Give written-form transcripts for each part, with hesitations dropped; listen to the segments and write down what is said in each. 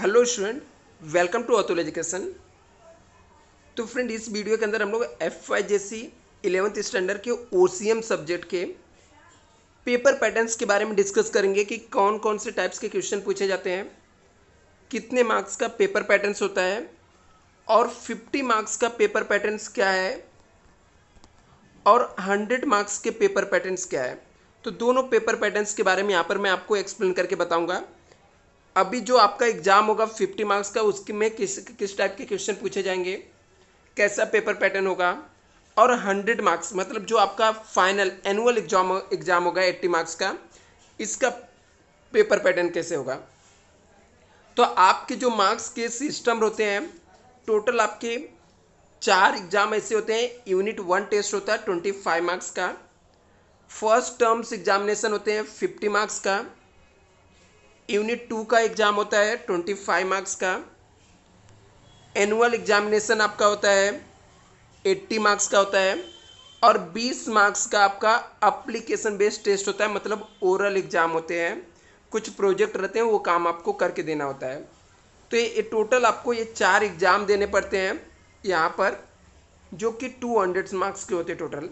Hello student, welcome to Atul education. तो friend, इस video के अंदर हम लोग एफ वाई जैसी 11th स्टैंडर्ड के ओसीएम सब्जेक्ट के पेपर पैटर्न्स के बारे में डिस्कस करेंगे कि कौन कौन से टाइप्स के क्वेश्चन पूछे जाते हैं, कितने मार्क्स का पेपर पैटर्न्स होता है और 50 मार्क्स का पेपर पैटर्न्स क्या है और 100 मार्क्स के पेपर पैटर्न्स क्या है। तो दोनों पेपर पैटर्न्स के बारे में यहाँ पर मैं आपको एक्सप्लेन करके बताऊँगा। अभी जो आपका एग्जाम होगा 50 मार्क्स का, उसके में किस टाइप के क्वेश्चन पूछे जाएंगे, कैसा पेपर पैटर्न होगा, और 100 मार्क्स मतलब जो आपका फाइनल एनुअल एग्जाम होगा 80 मार्क्स का, इसका पेपर पैटर्न कैसे होगा। तो आपके जो मार्क्स के सिस्टम होते हैं, टोटल आपके 4 एग्जाम ऐसे होते हैं। यूनिट 1 टेस्ट होता है 25 मार्क्स का, फर्स्ट टर्म्स एग्जामिनेशन होते हैं 50 मार्क्स का, यूनिट 2 का एग्जाम होता है 25 मार्क्स का, एनुअल एग्जामिनेशन आपका होता है 80 मार्क्स का होता है, और 20 मार्क्स का आपका एप्लीकेशन बेस्ड टेस्ट होता है, मतलब ओरल एग्जाम होते हैं, कुछ प्रोजेक्ट रहते हैं, वो काम आपको करके देना होता है। तो ये टोटल आपको ये 4 एग्जाम देने पड़ते हैं यहाँ पर, जो कि 200 मार्क्स के होते हैं टोटल।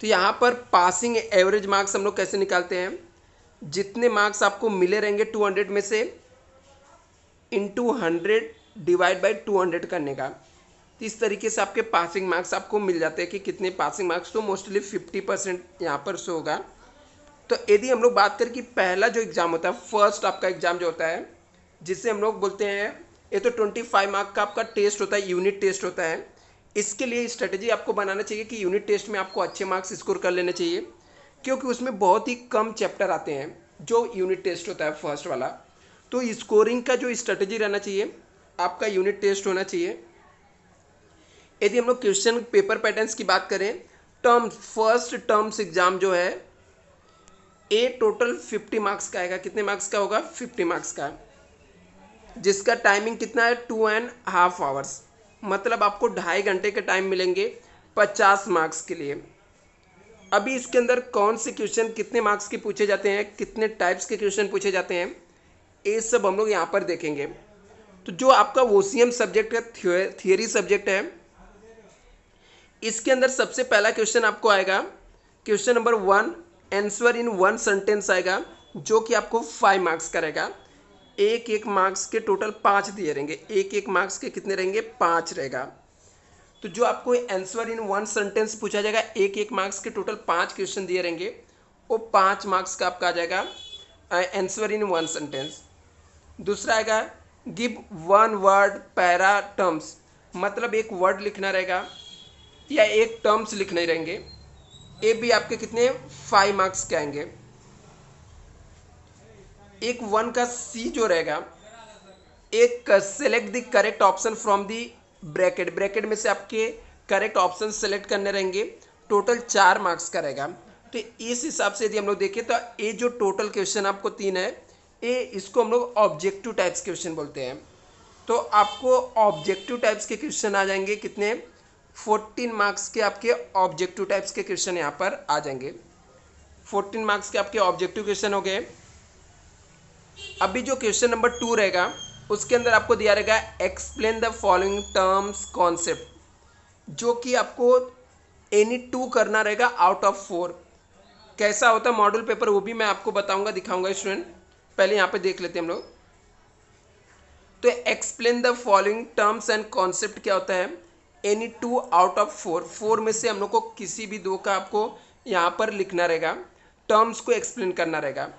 तो यहाँ पर पासिंग एवरेज मार्क्स हम लोग कैसे निकालते हैं, जितने मार्क्स आपको मिले रहेंगे 200 में से इंटू 100 डिवाइड बाई 200 करने का। तो इस तरीके से आपके पासिंग मार्क्स आपको मिल जाते हैं कि कितने पासिंग मार्क्स, तो मोस्टली 50% यहाँ पर शो होगा। तो यदि हम लोग बात करें कि पहला जो एग्ज़ाम होता है, फर्स्ट आपका एग्ज़ाम जो होता है, जिसे हम लोग बोलते हैं, ये तो 25 मार्क का आपका टेस्ट होता है, यूनिट टेस्ट होता है। इसके लिए स्ट्रेटेजी आपको बनाना चाहिए कि यूनिट टेस्ट में आपको अच्छे मार्क्स स्कोर कर लेने चाहिए, क्योंकि उसमें बहुत ही कम चैप्टर आते हैं जो यूनिट टेस्ट होता है फर्स्ट वाला। तो स्कोरिंग का जो स्ट्रेटेजी रहना चाहिए, आपका यूनिट टेस्ट होना चाहिए। यदि हम लोग क्वेश्चन पेपर पैटर्न्स की बात करें, टर्म्स फर्स्ट टर्म्स एग्जाम जो है ए टोटल 50 मार्क्स का आएगा। कितने मार्क्स का होगा? 50 मार्क्स का, जिसका टाइमिंग कितना है 2.5 आवर्स, मतलब आपको 2.5 घंटे के टाइम मिलेंगे 50 मार्क्स के लिए। अभी इसके अंदर कौन से क्वेश्चन कितने मार्क्स के पूछे जाते हैं, कितने टाइप्स के क्वेश्चन पूछे जाते हैं, ये सब हम लोग यहाँ पर देखेंगे। तो जो आपका ओसीएम सब्जेक्ट का थियोरी सब्जेक्ट है, इसके अंदर सबसे पहला क्वेश्चन आपको आएगा, question number 1, answer in 1 sentence आएगा, जो कि आपको 5 मार्क्स का रहेगा। एक मार्क्स के टोटल 5 दिए रहेंगे, एक मार्क्स के कितने रहेंगे? 5 रहेगा। तो जो आपको आंसर इन 1 सेंटेंस पूछा जाएगा, एक मार्क्स के टोटल 5 क्वेश्चन दिए रहेंगे, वो 5 मार्क्स का आपका आ जाएगा आंसर इन 1 सेंटेंस। दूसरा आएगा गिव 1 वर्ड पैरा टर्म्स, मतलब एक वर्ड लिखना रहेगा या एक टर्म्स लिखने रहेंगे, ये भी आपके कितने 5 मार्क्स के आएंगे। एक 1 का सी जो रहेगा, एक select the correct option from the bracket, bracket में से आपके करेक्ट ऑप्शन सेलेक्ट करने रहेंगे, टोटल 4 मार्क्स का रहेगा। तो इस हिसाब से यदि हम लोग देखें तो ये जो टोटल क्वेश्चन आपको 3 है, ये इसको हम लोग ऑब्जेक्टिव टाइप्स क्वेश्चन बोलते हैं। तो आपको ऑब्जेक्टिव टाइप्स के क्वेश्चन आ जाएंगे कितने? 14 मार्क्स के आपके ऑब्जेक्टिव टाइप्स के क्वेश्चन यहाँ पर आ जाएंगे। 14 मार्क्स के आपके ऑब्जेक्टिव क्वेश्चन हो गए। अभी जो क्वेश्चन नंबर 2 रहेगा, उसके अंदर आपको दिया रहेगा explain the following terms concept, जो कि आपको एनी 2 करना रहेगा आउट ऑफ 4। कैसा होता है मॉडल पेपर, वो भी मैं आपको बताऊंगा, दिखाऊंगा स्टूडेंट। पहले यहाँ पे देख लेते हैं हम लोग। तो explain the following terms and concept क्या होता है? एनी 2 आउट ऑफ 4, 4 में से हम लोग को किसी भी 2 का आपको यहाँ पर लिखना रहेगा, टर्म्स को एक्सप्लेन करना रहेगा।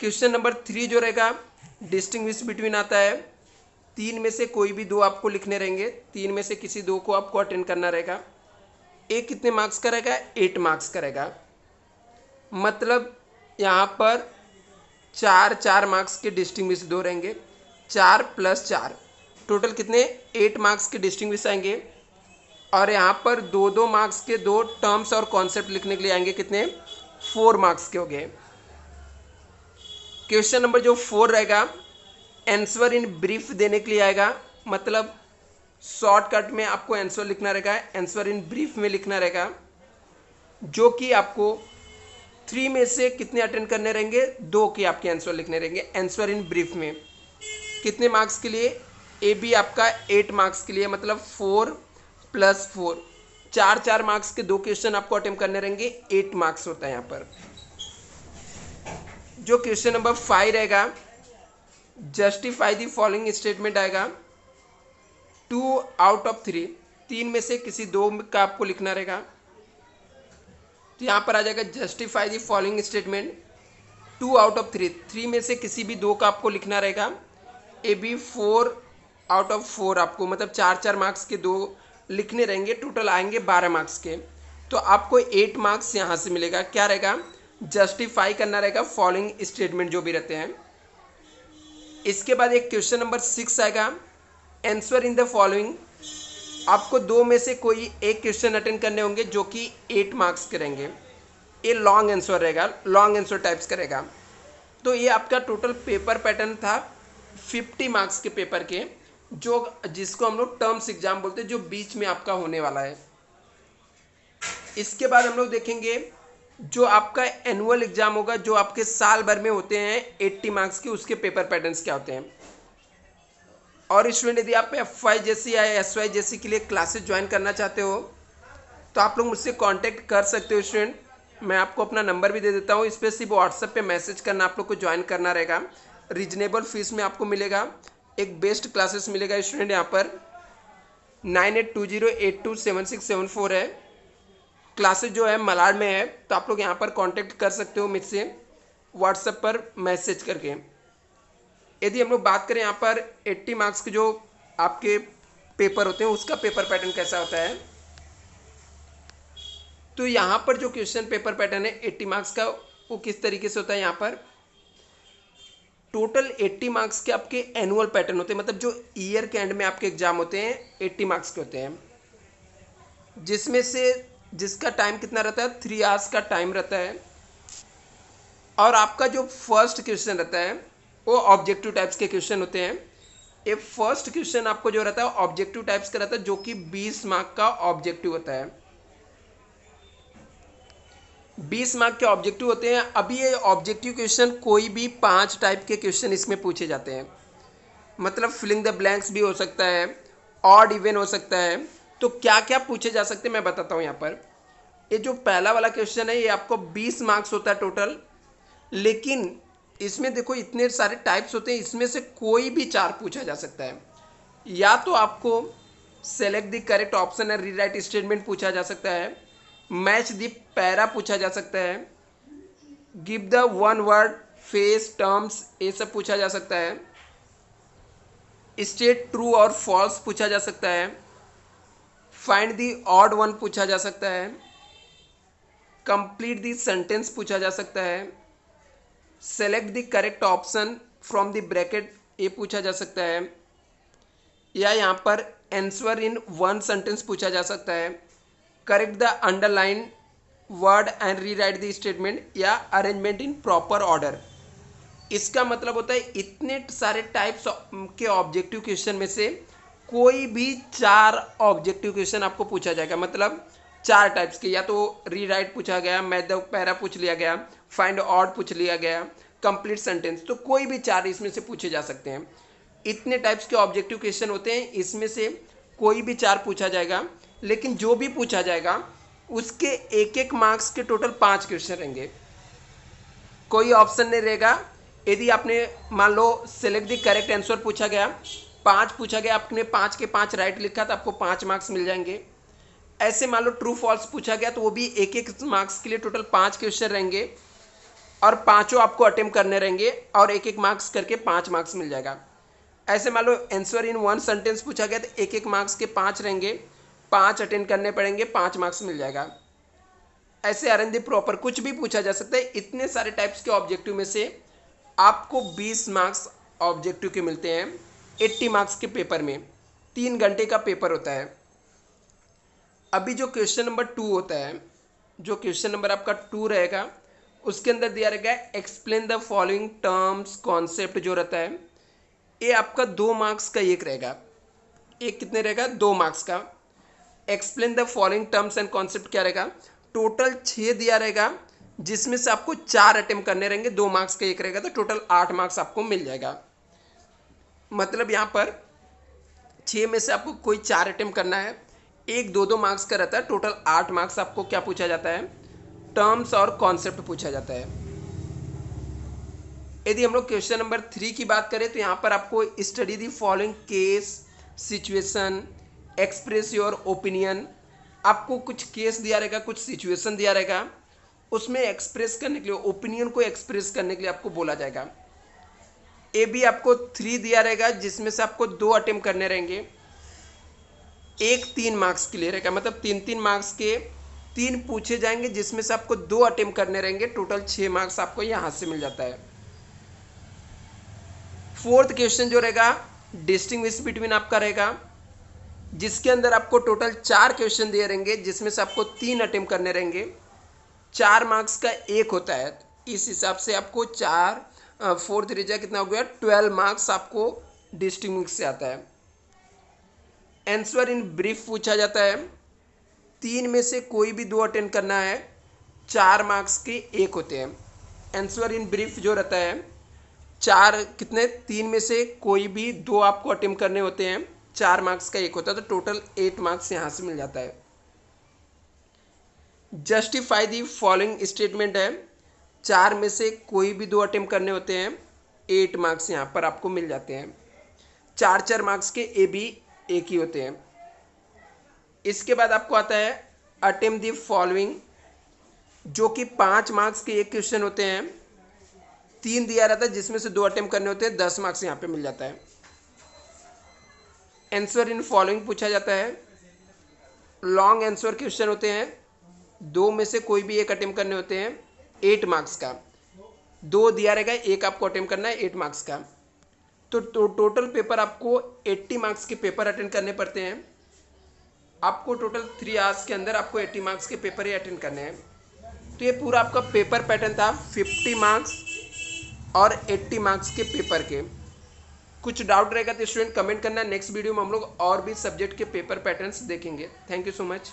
क्वेश्चन नंबर 3 जो रहेगा डिस्टिंग्विश बिटवीन आता है, 3 में से कोई भी 2 आपको लिखने रहेंगे, 3 में से किसी 2 को आपको अटेंड करना रहेगा। एक कितने मार्क्स का रहेगा? 8 मार्क्स का रहेगा, मतलब यहाँ पर 4 मार्क्स के डिस्टिंग्विश 2 रहेंगे, 4 + 4 टोटल कितने? 8 मार्क्स के डिस्टिंग्विश आएंगे। और यहाँ पर 2 मार्क्स के 2 टर्म्स और कॉन्सेप्ट लिखने के लिए आएंगे, कितने? 4 मार्क्स के हो गए। क्वेश्चन नंबर जो 4 रहेगा, आंसर इन ब्रीफ देने के लिए आएगा, मतलब शॉर्टकट में आपको आंसर लिखना रहेगा, आंसर इन ब्रीफ में लिखना रहेगा, जो कि आपको 3 में से कितने अटेंड करने रहेंगे, 2 के आपके आंसर लिखने रहेंगे। आंसर इन ब्रीफ में कितने मार्क्स के लिए, ए बी आपका 8 मार्क्स के लिए, मतलब 4 + 4, 4 मार्क्स के 2 क्वेश्चन आपको अटेम्प्ट करने रहेंगे, 8 मार्क्स होता है यहाँ पर। जो क्वेश्चन नंबर 5 रहेगा, जस्टिफाई द फॉलोइंग स्टेटमेंट आएगा, 2 आउट ऑफ 3, 3 में से किसी 2 का आपको लिखना रहेगा। तो यहाँ पर आ जाएगा justify the following statement, 2 out of 3, 3 में से किसी भी 2 का आपको लिखना रहेगा। ए बी 4 आउट ऑफ 4 आपको, मतलब 4 मार्क्स के 2 लिखने रहेंगे, टोटल आएंगे 12 मार्क्स के। तो आपको 8 मार्क्स यहाँ से मिलेगा। क्या रहेगा, जस्टिफाई करना रहेगा फॉलोइंग स्टेटमेंट जो भी रहते हैं। इसके बाद एक क्वेश्चन नंबर 6 आएगा, आंसर इन द फॉलोइंग, आपको 2 में से कोई एक क्वेश्चन अटेंड करने होंगे जो कि 8 मार्क्स के रहेंगे। ये लॉन्ग आंसर रहेगा, लॉन्ग आंसर टाइप्स करेगा। तो ये आपका टोटल पेपर पैटर्न था 50 मार्क्स के पेपर के, जो जिसको हम लोग टर्म्स एग्जाम बोलते हैं, जो बीच में आपका होने वाला है। इसके बाद हम लोग देखेंगे जो आपका एनुअल एग्जाम होगा, जो आपके साल भर में होते हैं 80 मार्क्स के, उसके पेपर पैटर्न्स क्या होते हैं। और स्टूडेंट यदि आप FY जैसी या SY जैसी के लिए क्लासेस ज्वाइन करना चाहते हो तो आप लोग मुझसे कांटेक्ट कर सकते हो स्टूडेंट। मैं आपको अपना नंबर भी दे देता हूँ, इस पर सिर्फ व्हाट्सएप पे मैसेज करना आप लोग को ज्वाइन करना रहेगा। रीजनेबल फीस में आपको मिलेगा, एक बेस्ट क्लासेस मिलेगा स्टूडेंट। यहाँ पर 9820827674 है, क्लासेस जो है मलाड में है। तो आप लोग यहाँ पर कांटेक्ट कर सकते हो मुझसे व्हाट्सएप पर मैसेज करके। यदि हम लोग बात करें यहाँ पर 80 मार्क्स के जो आपके पेपर होते हैं, उसका पेपर पैटर्न कैसा होता है, तो यहाँ पर जो क्वेश्चन पेपर पैटर्न है 80 मार्क्स का, वो किस तरीके से होता है। यहाँ पर टोटल 80 मार्क्स के आपके एनुअल पैटर्न होते हैं, मतलब जो ईयर के एंड में आपके एग्जाम होते हैं 80 मार्क्स के होते हैं, जिसमें से जिसका टाइम कितना रहता है, 3 आवर्स का टाइम रहता है। और आपका जो फर्स्ट क्वेश्चन रहता है वो ऑब्जेक्टिव टाइप्स के क्वेश्चन होते हैं। ये फर्स्ट क्वेश्चन आपको जो रहता है ऑब्जेक्टिव टाइप्स का रहता है, जो कि 20 मार्क का ऑब्जेक्टिव होता है। 20 मार्क के ऑब्जेक्टिव होते हैं। अभी ये ऑब्जेक्टिव क्वेश्चन कोई भी 5 टाइप के क्वेश्चन इसमें पूछे जाते हैं, मतलब फिलिंग द ब्लैंक्स भी हो सकता है, ऑड इवन हो सकता है। तो क्या क्या पूछे जा सकते हैं मैं बताता हूँ यहाँ पर। ये जो पहला वाला क्वेश्चन है ये आपको 20 मार्क्स होता है टोटल, लेकिन इसमें देखो इतने सारे टाइप्स होते हैं, इसमें से कोई भी 4 पूछा जा सकता है। या तो आपको सेलेक्ट द करेक्ट ऑप्शन है, रीराइट स्टेटमेंट पूछा जा सकता है, मैच द पैरा पूछा जा सकता है, give the one word face terms, ये सब पूछा जा सकता है, स्टेट ट्रू और फॉल्स पूछा जा सकता है, फाइंड द ऑड वन पूछा जा सकता है, कंप्लीट द सेंटेंस पूछा जा सकता है, select the correct option from the bracket, ये पूछा जा सकता है, या यहाँ पर आंसर इन 1 सेंटेंस पूछा जा सकता है, correct the underline word and rewrite the statement, या अरेंजमेंट इन प्रॉपर ऑर्डर। इसका मतलब होता है इतने सारे टाइप्स के ऑब्जेक्टिव क्वेश्चन में से कोई भी 4 ऑब्जेक्टिव क्वेश्चन आपको पूछा जाएगा, मतलब 4 टाइप्स के, या तो रीराइट पूछा गया, मैच द पैरा पूछ लिया गया, फाइंड ऑड पूछ लिया गया, कंप्लीट सेंटेंस, तो कोई भी 4 इसमें से पूछे जा सकते हैं। इतने टाइप्स के ऑब्जेक्टिव क्वेश्चन होते हैं, इसमें से कोई भी 4 पूछा जाएगा, लेकिन जो भी पूछा जाएगा उसके एक मार्क्स के टोटल 5 क्वेश्चन रहेंगे, कोई ऑप्शन नहीं रहेगा। यदि आपने मान लो सेलेक्ट द करेक्ट आंसर पूछा गया, 5 पूछा गया, आपने 5 के 5 राइट लिखा तो आपको 5 मार्क्स मिल जाएंगे। ऐसे मान लो ट्रू फॉल्स पूछा गया तो वो भी एक मार्क्स के लिए टोटल 5 क्वेश्चन रहेंगे, और पांचों आपको अटेम्प्ट करने रहेंगे, और एक मार्क्स करके 5 मार्क्स मिल जाएगा। ऐसे मान लो आंसर इन 1 सेंटेंस पूछा गया तो एक मार्क्स के 5 रहेंगे, 5 अटेंड करने पड़ेंगे, 5 मार्क्स मिल जाएगा। ऐसे अरेंज द प्रॉपर कुछ भी पूछा जा सकता है। इतने सारे टाइप्स के ऑब्जेक्टिव में से आपको 20 मार्क्स ऑब्जेक्टिव के मिलते हैं 80 मार्क्स के पेपर में। 3 घंटे का पेपर होता है। अभी जो क्वेश्चन नंबर 2 होता है, जो क्वेश्चन नंबर आपका 2 रहेगा, उसके अंदर दिया रहेगा explain the following terms concept, जो रहता है ये आपका 2 मार्क्स का एक रहेगा। एक कितने रहेगा, 2 मार्क्स का। Explain the following terms and concept क्या रहेगा, टोटल 6 दिया रहेगा, जिसमें से आपको 4 अटेम्प्ट करने रहेंगे, 2 मार्क्स का एक रहेगा, तो टोटल 8 मार्क्स आपको मिल जाएगा। मतलब यहाँ पर 6 में से आपको कोई 4 अटेम्प्ट करना है, एक 2-2 मार्क्स का रहता है, टोटल 8 मार्क्स आपको क्या पूछा जाता है, टर्म्स और कॉन्सेप्ट पूछा जाता है। यदि हम लोग क्वेश्चन नंबर 3 की बात करें तो यहाँ पर आपको study the following case situation express your opinion, आपको कुछ केस दिया रहेगा, कुछ सिचुएशन दिया रहेगा, उसमें एक्सप्रेस करने के लिए, ओपिनियन को एक्सप्रेस करने के लिए आपको बोला जाएगा। ए भी आपको 3 दिया रहेगा, जिसमें से आपको 2 अटेम्प्ट करने रहेंगे, एक 3 मार्क्स के लिए रहेगा, मतलब 3-3 मार्क्स के 3 पूछे जाएंगे, जिसमें से आपको 2 अटेम्प्ट करने रहेंगे, टोटल 6 मार्क्स आपको यहाँ से मिल जाता है। फोर्थ क्वेश्चन जो रहेगा डिस्टिंग्विश बिटवीन आपका रहेगा, जिसके अंदर आपको टोटल 4 क्वेश्चन दिए रहेंगे, जिसमें से आपको 3 अटेम्प्ट करने रहेंगे, 4 मार्क्स का एक होता है, इस हिसाब से आपको 4 त्रिज्या कितना हो गया, 12 मार्क्स आपको डिस्टिंग्विश से आता है। आंसर इन ब्रीफ पूछा जाता है, 3 में से कोई भी 2 अटेम्प्ट करना है, 4 मार्क्स के एक होते हैं। आंसर इन ब्रीफ जो रहता है 4 कितने, 3 में से कोई भी 2 आपको अटेम्प्ट करने होते हैं, 4 मार्क्स का एक होता है, तो टोटल 8 मार्क्स यहाँ से मिल जाता है। जस्टिफाई दी फॉलोइंग स्टेटमेंट है, 4 में से कोई भी 2 अटेम्प्ट करने होते हैं, 8 मार्क्स यहाँ पर आपको मिल जाते हैं। 4 मार्क्स के ए बी एक ही होते हैं। इसके बाद आपको आता है अटेम्प्ट दी फॉलोइंग, जो कि 5 मार्क्स के एक क्वेश्चन होते हैं, 3 दिया रहता है, जिसमें से 2 अटेम्प्ट करने होते हैं, 10 मार्क्स यहाँ पे मिल जाता है। आंसर इन फॉलोइंग पूछा जाता है, लॉन्ग आंसर क्वेश्चन होते हैं, 2 में से कोई भी एक अटेम्प्ट करने होते हैं, 8 मार्क्स का, 2 दिया रहेगा, एक आपको अटेम्प्ट करना है 8 मार्क्स का, तो टोटल पेपर आपको 80 मार्क्स के पेपर अटेंड करने पड़ते हैं। आपको टोटल 3 आवर्स के अंदर आपको 80 मार्क्स के पेपर ही अटेंड करने हैं। तो ये पूरा आपका पेपर पैटर्न था, 50 मार्क्स और 80 मार्क्स के पेपर के। कुछ डाउट रहेगा तो स्टूडेंट कमेंट करना, नेक्स्ट वीडियो में हम लोग और भी सब्जेक्ट के पेपर पैटर्न्स देखेंगे। Thank you so much.